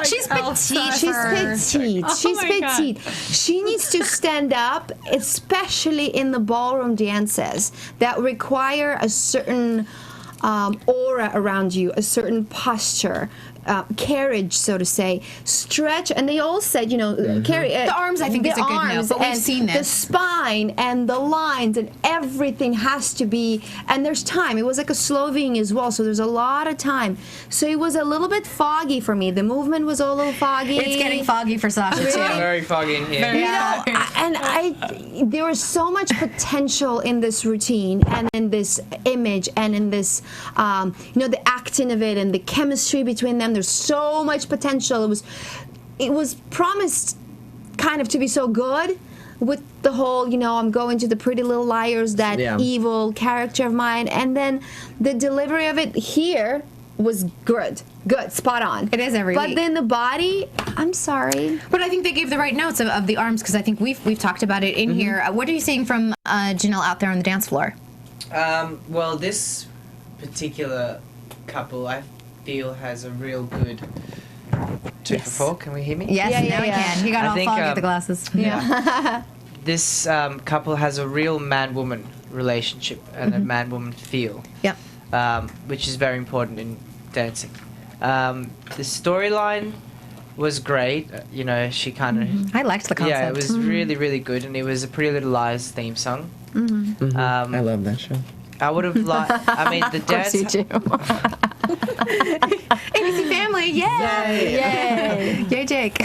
She's petite. She's petite. She needs to stand up, especially in the ballroom dances that require a certain aura around you, a certain posture, carriage, so to say, stretch. And they all said, carry the arms. I think is a good note, but we've seen this. The spine and the lines and everything has to be. And there's time. It was like a Slovene as well, so there's a lot of time. So it was a little bit foggy for me. The movement was a little foggy. It's getting foggy for Sasha too. Very foggy in here. There was so much potential in this routine and in this image and in this, the acting of it and the chemistry between them. There's so much potential. It was promised kind of to be so good, with the whole, I'm going to the Pretty Little Liars, that evil character of mine, and then the delivery of it here was good, spot on. It is every week. But then the body, I'm sorry. But I think they gave the right notes of the arms, because I think we've talked about it in here. What are you seeing from Janelle out there on the dance floor? Well, this particular couple, I feel, has a real good 2 for 4. Can we hear me? Yes, now we can. You got all foggy with the glasses. Yeah. This couple has a real man-woman relationship and a man-woman feel. Yep. Which is very important in dancing. The storyline was great. She kind of... I liked the concept. Yeah, it was really, really good, and it was a Pretty Little Liars theme song. I love that show. I would have liked... I mean, the dance... Of course you do. ABC Family, yay! Yay, Jake.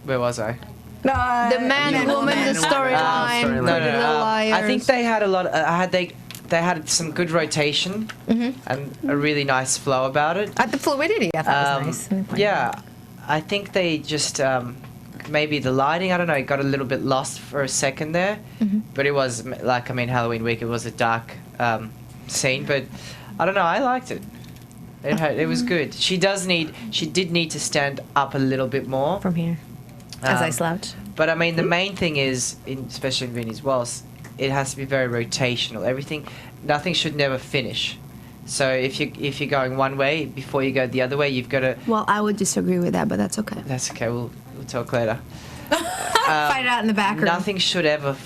Where was I? The man and woman, the storyline. No. Liars. I think they had a lot. They had some good rotation and a really nice flow about it. The fluidity, I thought was nice. Yeah, I think they just maybe the lighting. I don't know. It got a little bit lost for a second there, but it was like Halloween week. It was a dark scene, but I don't know. I liked it. It was good. She did need to stand up a little bit more from here. As I slouch. But I mean, the main thing is, especially in Vinny's waltz, it has to be very rotational. Nothing should never finish. So if you're going one way before you go the other way, you've got to. Well, I would disagree with that, but that's okay. That's okay. We'll talk later. Fight it out in the back room. Nothing should ever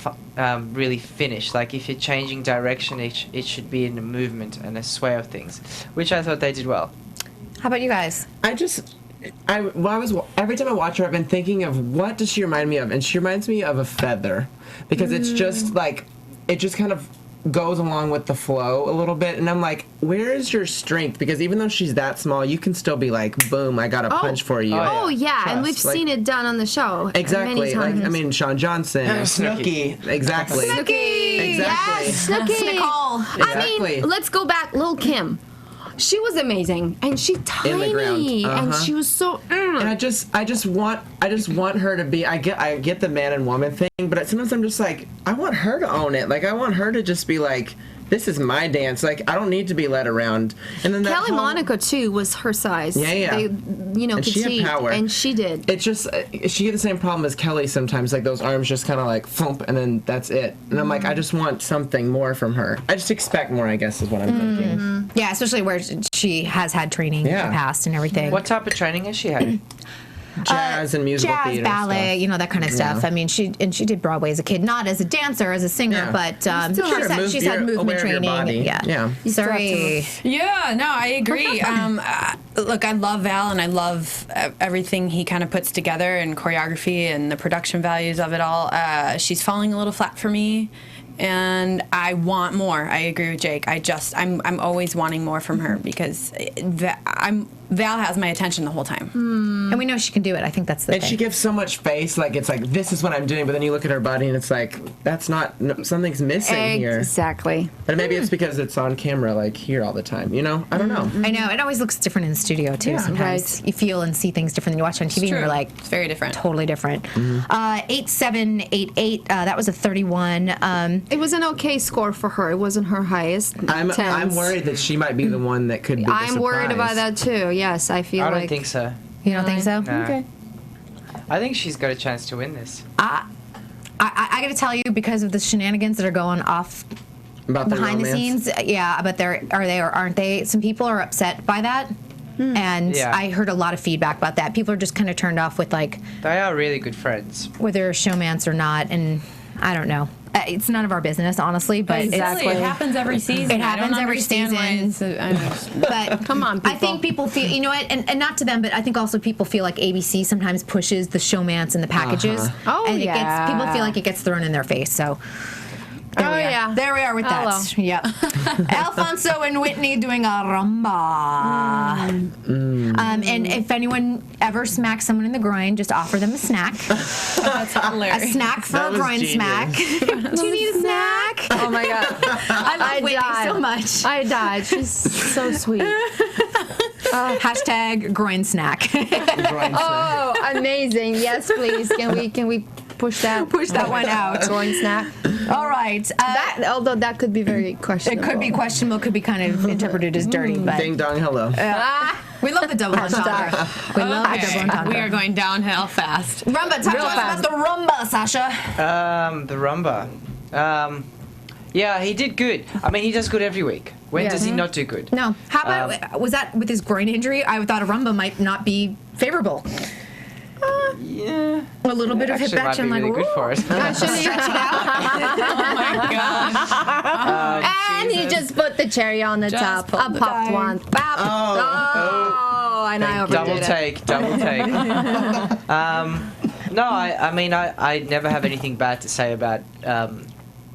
really finish. Like if you're changing direction, it should be in a movement and a sway of things, which I thought they did well. How about you guys? Every time I watch her, I've been thinking of what does she remind me of, and she reminds me of a feather, because it's just like it just kind of goes along with the flow a little bit, and I'm like, where is your strength? Because even though she's that small, you can still be like, boom, I got a punch for you. Oh yeah, Trust. and we've seen it done on the show Exactly. many times. Like, I mean, Sean Johnson, Snooki. Exactly. Snooki! Exactly. Yes, Snooki. Nicole. Exactly. I mean, let's go back. Lil' Kim. She was amazing, and she tiny, and she was so. And I just want her to be. I get the man and woman thing, but sometimes I'm just like, I want her to own it. Like I want her to just be like, this is my dance. Like I don't need to be led around. And then Kelly Monaco too was her size. Yeah. They, And she had power. and she did. It's just she had the same problem as Kelly sometimes. Like those arms just kind of like thump, and then that's it. And I'm like, I just want something more from her. I just expect more, I guess, is what I'm thinking. Yeah, especially where she has had training in the past and everything. What type of training has she had? Jazz and musical theater ballet, stuff. that kind of stuff. I mean, she did Broadway as a kid, not as a dancer, as a singer, but she's had movement training. Yeah. Sorry. Yeah, no, I agree. Look, I love Val, and I love everything he kind of puts together, and choreography and the production values of it all. She's falling a little flat for me, and I want more. I agree with Jake. I'm always wanting more from her, because Val has my attention the whole time. And we know she can do it. I think that's the thing. And she gives so much face, like it's like, this is what I'm doing, but then you look at her body and it's like, that's not, something's missing here. Exactly. But maybe it's because it's on camera, like here all the time, I don't know. I know. It always looks different in the studio, too, sometimes. You feel and see things different than you watch on TV, and you're like, it's very different. Totally different. 8788, that was a 31. It was an okay score for her. It wasn't her highest. I'm worried that she might be the one that could be the I'm worried surprise. about that too. Yes, I feel I like. don't think so. You don't think so? No. Okay. I think she's got a chance to win this. I got to tell you, because of the shenanigans that are going off About the behind the romance. scenes, but are they or aren't they? Some people are upset by that. And I heard a lot of feedback about that. People are just kind of turned off with, like, They are really good friends. whether showmance or not, and I don't know. It's none of our business, honestly, but It happens every season. It happens every season. But Come on, people. I think people feel, you know what, and not to them, but I think also people feel like ABC sometimes pushes the showmance and the packages. Oh, and yeah. people feel like it gets thrown in their face, so. There we are. yeah. There we are with that. Hello. Yep. Alfonso and Whitney doing a rumba. And if anyone ever smacks someone in the groin, just offer them a snack. That's A hilarious. snack for That a was groin genius. smack. Do you need a snack? Oh my god. I love Whitney died. so much. I died. She's so sweet. Hashtag groin snack. Oh, amazing. Yes, please. Can we push that one out. Groin snack. All right. Although that could be very It questionable. could be questionable, could be kind of interpreted as dirty, but Ding dong, hello. we love the double entendre. We love the double entendre. We are going downhill fast. Rumba, talk to us about the rumba, Sasha. The rumba. Yeah, he did good. I mean, he does good every week. When does he not do good? No. How about, was that with his groin injury? I thought a rumba might not be favorable. Yeah. A little bit of hip Actually, might action, be like, really good for us. stretch it out. Oh my gosh. And he just put the cherry on the Just top. pulled I the popped tire. one. Bop. Oh, and I overdid Double take. No, I mean, I never have anything bad to say about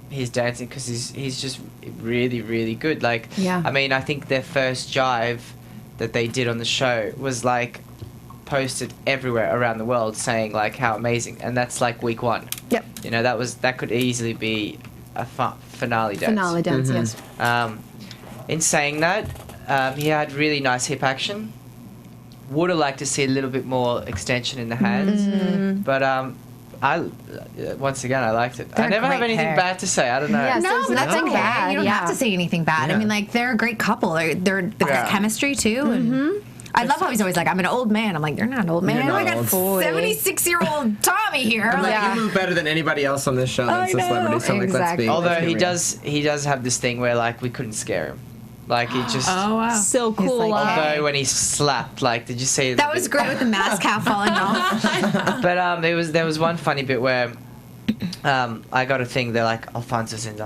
his dancing, because he's just really, really good. Like, Yeah. I mean, I think their first jive that they did on the show was like posted everywhere around the world, saying like how amazing, and that's like week one. Yep. You know, that could easily be a finale dance. Finale dance, yes. In saying that, he had really nice hip action. Would have liked to see a little bit more extension in the hands, but once again, I liked it. They're I never have great anything pair. bad to say. I don't know. Yes. No, There's but that's nothing okay. bad, You don't yeah. have to say anything bad. I Yeah. mean, like, they're a great couple. They've got chemistry, too. And I love how he's always like, I'm an old man. I'm like, you're not an old man. You're not I got old. 76-year-old Tommy here. I'm like, Like, you move better than anybody else on this show that's a celebrity. So like, Exactly. let's Although be he real. does have this thing where like we couldn't scare him. Like he just. Oh wow. So cool. like, Although when he slapped, like, did you see that was great with the mask half falling off. But there was one funny bit where I got a thing. They're like, Alfonso's in. I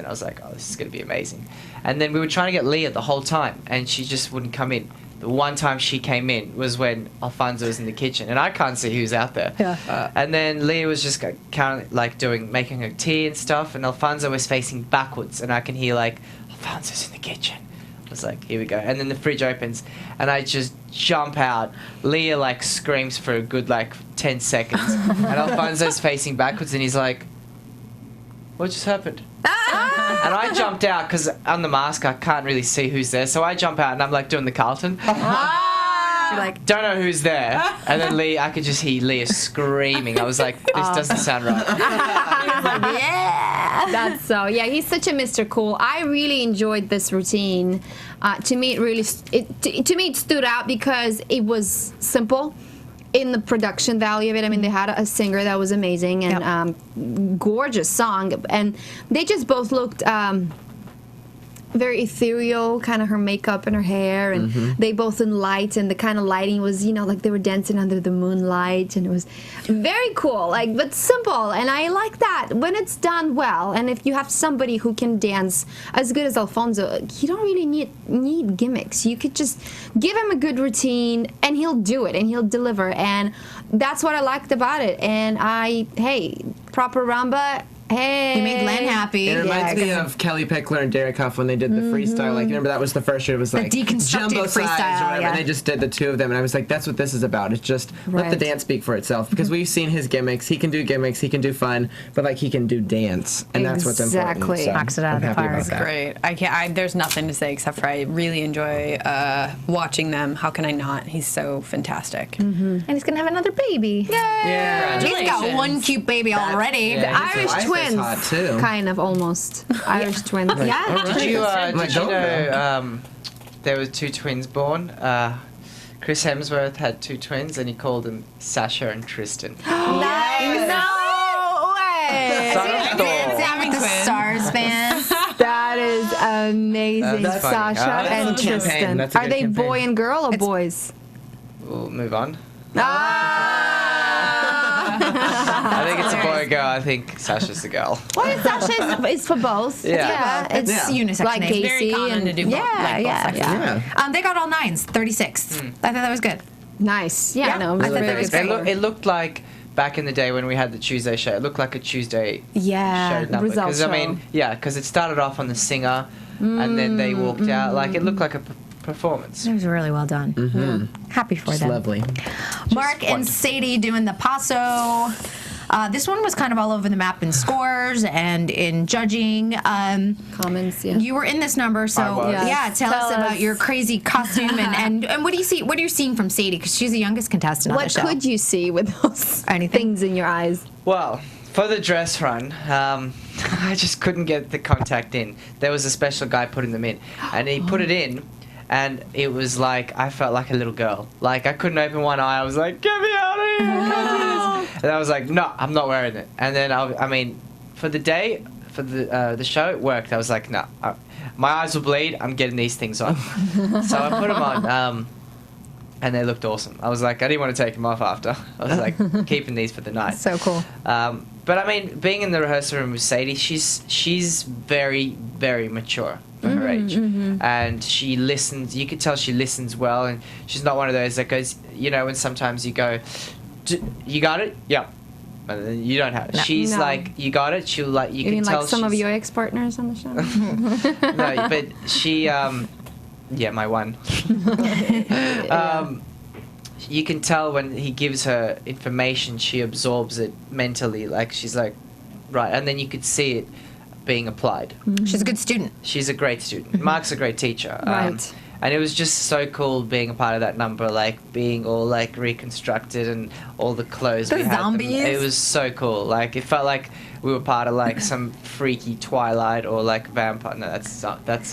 was like, oh, this is gonna be amazing. And then we were trying to get Leah the whole time, and she just wouldn't come in. The one time she came in was when Alfonso was in the kitchen, and I can't see who's out there. Yeah. And then Leah was just kind of like making her tea and stuff, and Alfonso was facing backwards, and I can hear like, Alfonso's in the kitchen. I was like, here we go. And then the fridge opens, and I just jump out. Leah like screams for a good like 10 seconds, and Alfonso's facing backwards, and he's like, what just happened? And I jumped out because on the mask I can't really see who's there, so I jump out and I'm like doing the Carlton. You're like, Don't know who's there, and then I could just hear Leah screaming. I was like, this doesn't sound right. yeah. That's so. Yeah, he's such a Mr. Cool. I really enjoyed this routine. To me, it stood out because it was simple in the production value of it. I mean, they had a singer that was amazing and gorgeous song, and they just both looked very ethereal, kind of her makeup and her hair, and they both in light, and the kind of lighting was, like they were dancing under the moonlight, and it was very cool, like, but simple, and I like that when it's done well. And if you have somebody who can dance as good as Alfonso, you don't really need gimmicks. You could just give him a good routine, and he'll do it, and he'll deliver, and that's what I liked about it. And proper Ramba. Hey. You made Len happy. It reminds me of Kelly Pickler and Derek Huff when they did the freestyle. Like, remember that was the first year. It was like deconstructed jumbo size freestyle, or whatever. yeah. And they just did the two of them, and I was like, that's what this is about. It's just let the Right. dance speak for itself. Because we've seen his gimmicks. He can do gimmicks. He can do fun, but like he can do dance, and that's what's important. Exactly. So Knocks it out I'm of the happy park. about that. Great. I can't. There's nothing to say except for I really enjoy watching them. How can I not? He's so fantastic. And he's going to have another baby. Yeah. He's got one cute baby already. The Irish wife is twins, hot, too. kind of almost. Irish twins. Yeah. Did you Like, don't know there were two twins born? Chris Hemsworth had two twins, and he called them Sasha and Tristan. Nice. No way. Son of Thor. Dancing with the Twins. Stars band. That is amazing. That's funny. Sasha That's and a campaign. Tristan. That's a Are good they campaign. boy and girl or boys? We'll move on. Ah! I think it's a boy or girl. I think Sasha's a girl. Well, Sasha is for both. Yeah. It's unisex Like names. Casey Very common and to do both, yeah, like both yeah, sexes. yeah. Yeah. They got all 9s, 36. I thought that was good. Nice. Yeah, Yeah, no, it was I thought very that was good. great. It looked like back in the day when we had the Tuesday show. It looked like a Tuesday Yeah, show number. result Because I mean, show. yeah, because it started off on the singer, and then they walked out. Like it looked like a performance. It was really well done. Happy for It's them. lovely. Mark and wonderful. Sadie doing the paso. This one was kind of all over the map in scores and in judging. Comments, yeah. You were in this number, so I was. Yes. tell us Tell about us. your crazy costume and what do you see? What are you seeing from Sadie? Because she's the youngest contestant on the What show. could you see with those Anything? things in your eyes? Well, for the dress run, I just couldn't get the contact in. There was a special guy putting them in, and he put it in, and it was like I felt like a little girl. Like I couldn't open one eye. I was like, "Get me out of here!" I can't do this." And I was like, "No, I'm not wearing it." And then I mean, for the day, for the show, it worked. I was like, "No, my eyes will bleed. I'm getting these things on." So I put them on. And they looked awesome. I was like, I didn't want to take them off after. I was like, keeping these for the night. So cool. But I mean, being in the rehearsal room with Sadie, she's very, very mature for her age, and she listens. You could tell she listens well, and she's not one of those that goes, when sometimes you go, you got it, yeah, and then you don't have it. No. She's No. like, you got it. She'll like, you You can mean tell like some of she's- your ex-partners on the show? No, but she, yeah, my one. You can tell when he gives her information, she absorbs it mentally. Like she's like, right, and then you could see it being applied. She's a good student. She's a great student. Mark's a great teacher. Right. And it was just so cool being a part of that number, like being all like reconstructed and all the clothes The we had. zombies. It was so cool. Like it felt like we were part of like some freaky Twilight or like vampire. No, that's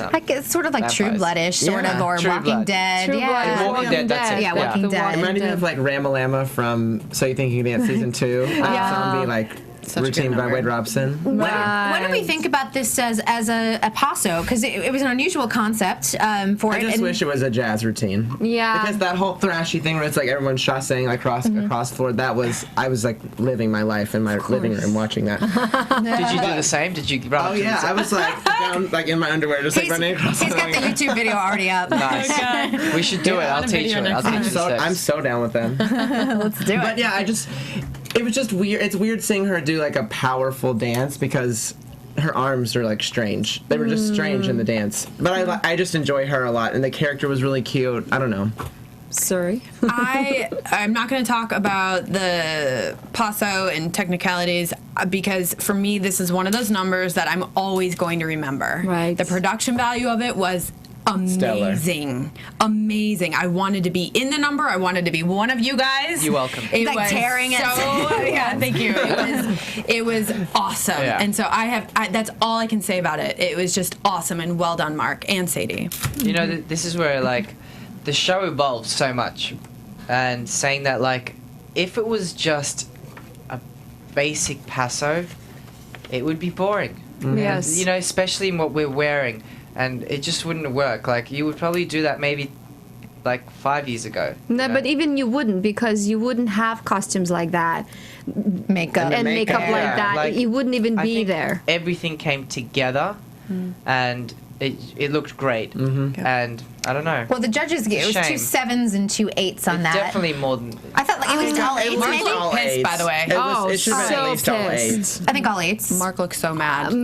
Like it's sort of like True vampires. Bloodish, sort of, or True Walking Blood. Dead. True yeah. Blood. Walking Dead, that's it. Yeah, Walking Dead. Reminded me of like Ramalama from So You Think You Can Dance season 2. Zombie like Such a routine good by number. Wade Robson. When do we think about this as a paso? Because it was an unusual concept for I it. just and- wish it was a jazz routine. Yeah. Because that whole thrashy thing where it's like everyone chassing like across the floor, I was like living my life in my living room watching that. Did you do the same? Did you run Oh up to yeah, the I was like down like in my underwear just like running across He's the got the YouTube video already up. Nice. We should do it. I'll on a teach video you. I'll next teach you the steps. I'm so down with them. Let's do it. But yeah, it was just weird. It's weird seeing her do like a powerful dance because her arms are like strange. They were just strange in the dance. But I just enjoy her a lot, and the character was really cute. I don't know. Sorry. I'm not going to talk about the paso and technicalities because for me this is one of those numbers that I'm always going to remember. Right. The production value of it was amazing. Amazing. I wanted to be in the number. I wanted to be one of you guys. You're welcome. It Like was tearing it. yeah, thank you. It was awesome. Yeah. And so that's all I can say about it. It was just awesome and well done, Mark and Sadie. You know, this is where like the show evolved so much, and saying that like if it was just a basic paso, it would be boring. Yes. You know, especially in what we're wearing, and it just wouldn't work. Like you would probably do that maybe like 5 years ago. No, you know? but even you wouldn't, because you wouldn't have costumes like that Makeup. and makeup Yeah, like that. like, it wouldn't even I be think there. Everything came together, and it looked great. And I don't know. Well, the judges it was Shame. 2 7s and 2 8s on that. Definitely more than. I thought like it was all 8s, Mark maybe. looked pissed, by the way. It should have been so at least all pissed. 8s. I think all 8s. Mark looked so mad.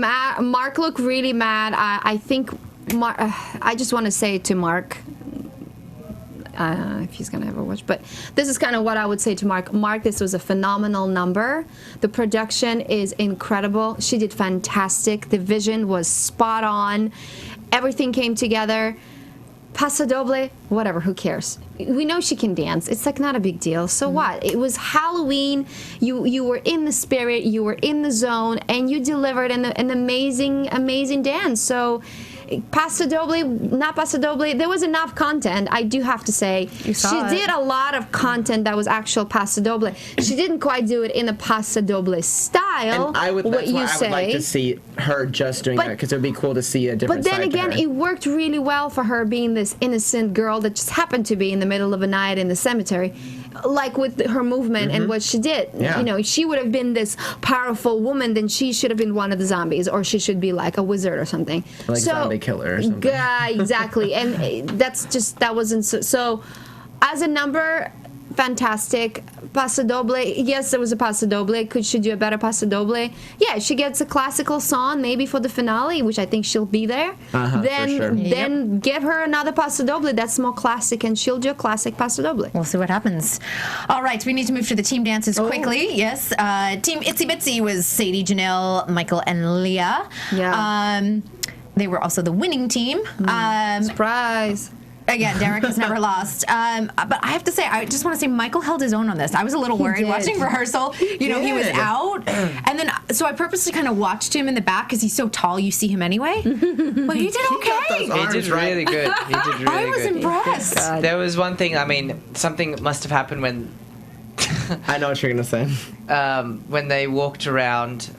Mark looked really mad. I think I just want to say to Mark, if he's gonna ever watch, but this is kind of what I would say to Mark. Mark, this was a phenomenal number. The production is incredible. She did fantastic. The vision was spot on. Everything came together. Paso doble, whatever, who cares? We know she can dance. It's like not a big deal. So what? It was Halloween. You were in the spirit, you were in the zone, and you delivered an amazing dance. So Paso doble, not Paso doble, there was enough content, I do have to say. She did a lot of content that was actual Paso doble. She didn't quite do it in a Paso doble style. And that's why I would like to see her just doing that, because it would be cool to see a different But then side to again, her. it worked really well for her being this innocent girl that just happened to be in the middle of a night in the cemetery. Like with her movement and what she did. Yeah. You know, she would have been this powerful woman, then she should have been one of the zombies, or she should be like a wizard or something. Like zombie killer or something. Yeah, exactly. And that wasn't so as a number, fantastic. Paso doble, yes, there was a Paso doble. Could she do a better Paso doble? Yeah, she gets a classical song maybe for the finale, which I think she'll be there. Then for sure. then give her another Paso doble that's more classic, and she'll do a classic Paso doble. We'll see what happens. All right, we need to move to the team dances quickly. Yes, Team Itsy Bitsy was Sadie, Janelle, Michael, and Leah. Yeah. They were also the winning team. Surprise. Again, Derek has never lost. But I have to say, I just want to say Michael held his own on this. I was a little worried did. watching rehearsal. You know, he was out. And then, so I purposely kind of watched him in the back because he's so tall, you see him anyway. But he did okay. those He did really good. He did really I was good. impressed. There was one thing. I mean, something must have happened when I know what you're gonna say. when they walked around.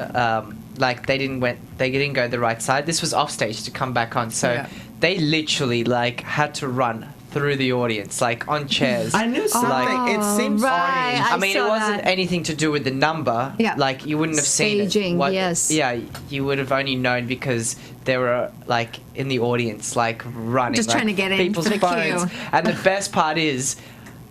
Like they didn't go the right side. This was off stage to come back on. So they literally like had to run through the audience, like on chairs. I knew something. Like, it seems right. funny. I mean, it saw wasn't that. anything to do with the number. Yeah. Like you wouldn't have seen Staging, it. yes. Yeah, you would have only known because they were like in the audience, like running, Just like, trying to get in people's for the phones. queue. And the best part is,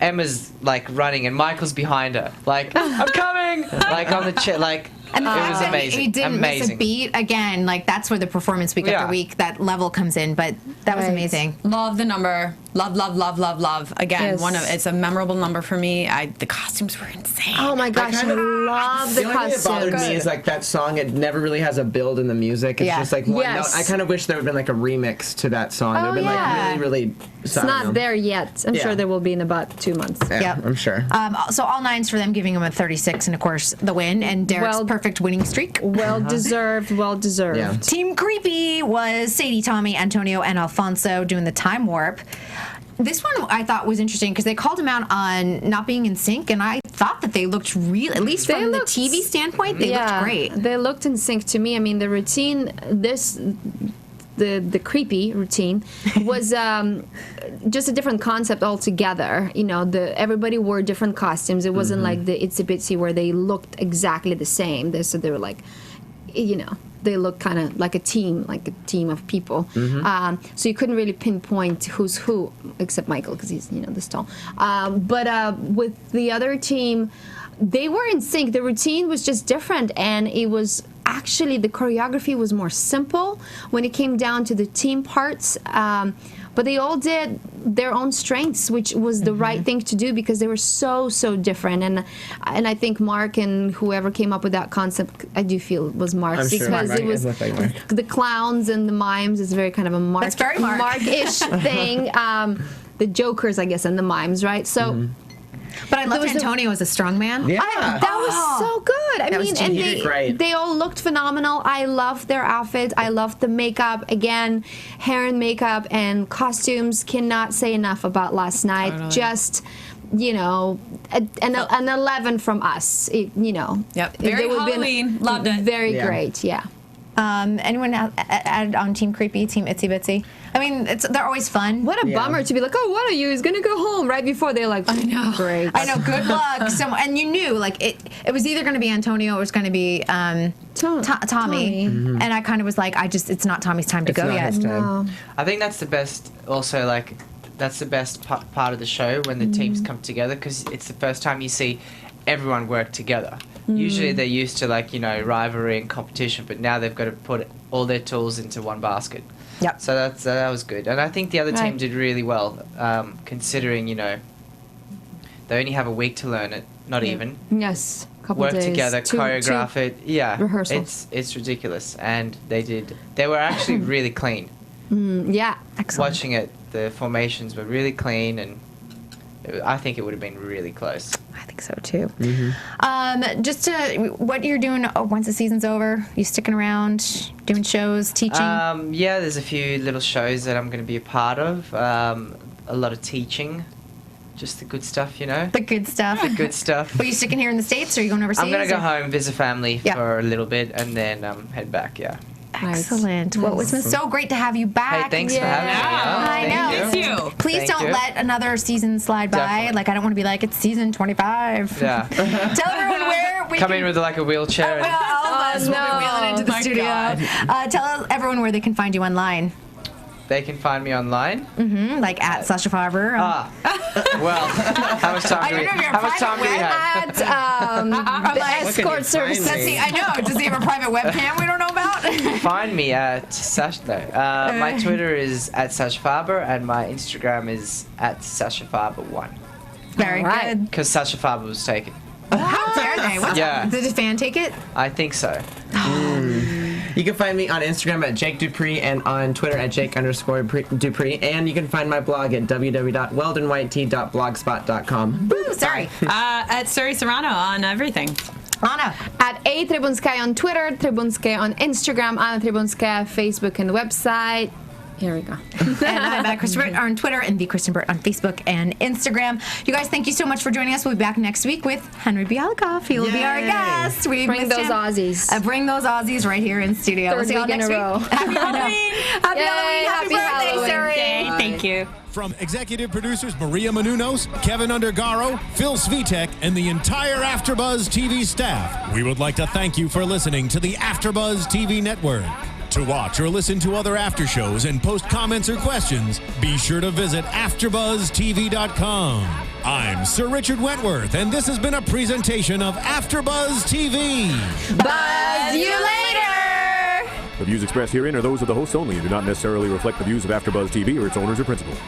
Emma's like running and Michael's behind her, like I'm coming, like on the chair, like. And the It fact was that amazing. he didn't miss a Amazing. beat, again, like that's where the performance week Yeah. after week, that level comes in. But that was Right. amazing. Love the number. Love. Again, Yes. it's a memorable number for me. The costumes were insane. Oh my gosh, I love the The only thing that bothered costumes. me is like that song. It never really has a build in the music. It's Yeah. just like one Yes. note. I kind of wish there would have been like a remix to that song. That would have been yeah. like really. It's not there yet. I'm sure there will be in about 2 months. Yeah, Yep. I'm sure. So all 9s for them, giving them a 36, and of course the win and Derek's perfect winning streak. Well deserved. Yeah. Team Creepy was Sadie, Tommy, Antonio, and Alfonso doing the time warp. This one I thought was interesting because they called him out on not being in sync, and I thought that they looked real, at least from the TV standpoint, they looked great. They looked in sync to me. I mean, the routine, the creepy routine was just a different concept altogether. You know, everybody wore different costumes. It wasn't like the Itsy Bitsy where they looked exactly the same. So they were like, you know, they look kind of like a team of people. So you couldn't really pinpoint who's who, except Michael, because he's, you know, this tall. But with the other team, they were in sync. The routine was just different, and it was actually, the choreography was more simple when it came down to the team parts. But they all did their own strengths, which was the right thing to do because they were so different. And I think Mark and whoever came up with that concept, I do feel it was Mark, I'm sure because Mark it was looked like Mark. the clowns and the mimes is very kind of a That's very Mark. Mark-ish thing. The jokers, I guess, and the mimes, right? So. But I loved Antonio as a strongman. Yeah. That was so good. I mean, and he did great. they all looked phenomenal. I loved their outfits. I loved the makeup. Again, hair and makeup and costumes. Cannot say enough about last night. Totally. Just, you know, an 11 from us. You know. Yep. Very It would've been Halloween. Loved it. Very Yeah. great. Yeah. Anyone added on Team Creepy, Team Itsy Bitsy? I mean, they're always fun. What a bummer to be like, oh, one of you is gonna go home right before they're like, I know, great. I know. Good luck. And you knew, like, it was either going to be Antonio or it was going to be Tommy. And I kind of was like, it's not Tommy's time to go not yet. his time. I think that's the best. Also, like, that's the best part of the show when the teams come together because it's the first time you see everyone work together. Usually they're used to, like, you know, rivalry and competition, but now they've got to put all their tools into one basket. Yep. So that was good, and I think the other team did really well, considering, you know, they only have a week to learn it, not even. Yes. Couple Work days. together, choreograph it. Yeah. rehearsals. It's ridiculous, and they were actually really clean. Yeah. Excellent. Watching it, the formations were really clean, and I think it would have been really close. I think so too. What you're doing once the season's over? You sticking around, doing shows, teaching? Yeah, there's a few little shows that I'm going to be a part of. A lot of teaching, just the good stuff, you know. The good stuff. The good stuff. Are you sticking here in the States, or are you going overseas? I'm going to go or- home, visit family Yep. for a little bit, and then head back. Yeah. Excellent. Well, it's been so great to have you back. Hey, thanks for having me. I know. Miss you. Please Thank don't you. let another season slide by. Definitely. Like, I don't want to be like, it's season 25. Yeah. Tell everyone where we Come can... in with like a wheelchair. Well, all of us will be wheeling into the my studio. God. Tell everyone where they can find you online. They can find me online. Like at Sasha Farber. Well, how much time I do don't we? know if you're How much private time do we web have? At the like, escort service. Let's see. I know. Does he have a private webcam we don't know about? Find me at Sasha. No, my Twitter is at Sasha Farber, and my Instagram is at Sasha Farber1. Very good. Because Sasha Farber was taken. How dare they? What's Yeah. Did a fan take it? I think so. You can find me on Instagram at Jake Dupree and on Twitter at Jake_Dupree. And you can find my blog at www.weldonwhitett.blogspot.com. Ooh, sorry. At Suri Serano on everything. Anna. At A Trebunskaya on Twitter, Trebunskaya on Instagram, Anna Trebunskaya, Facebook and website. Here we go. And I'm at Kristyn Burtt on Twitter and the Kristyn Burtt on Facebook and Instagram. You guys, thank you so much for joining us. We'll be back next week with Henry Bialikoff. He will be our Yay. guest. We Bring missed those him. Aussies. Bring those Aussies right here in studio. Third We'll see you all week in next a week. row. Happy Halloween. Happy Yay, Halloween. Happy happy birthday, Halloween. Suri. Thank you. From executive producers Maria Menounos, Kevin Undergaro, Phil Svitek, and the entire AfterBuzz TV staff, we would like to thank you for listening to the AfterBuzz TV network. To watch or listen to other after shows and post comments or questions, be sure to visit AfterBuzzTV.com. I'm Sir Richard Wentworth, and this has been a presentation of AfterBuzz TV. Buzz you later. The views expressed herein are those of the hosts only and do not necessarily reflect the views of AfterBuzz TV or its owners or principals.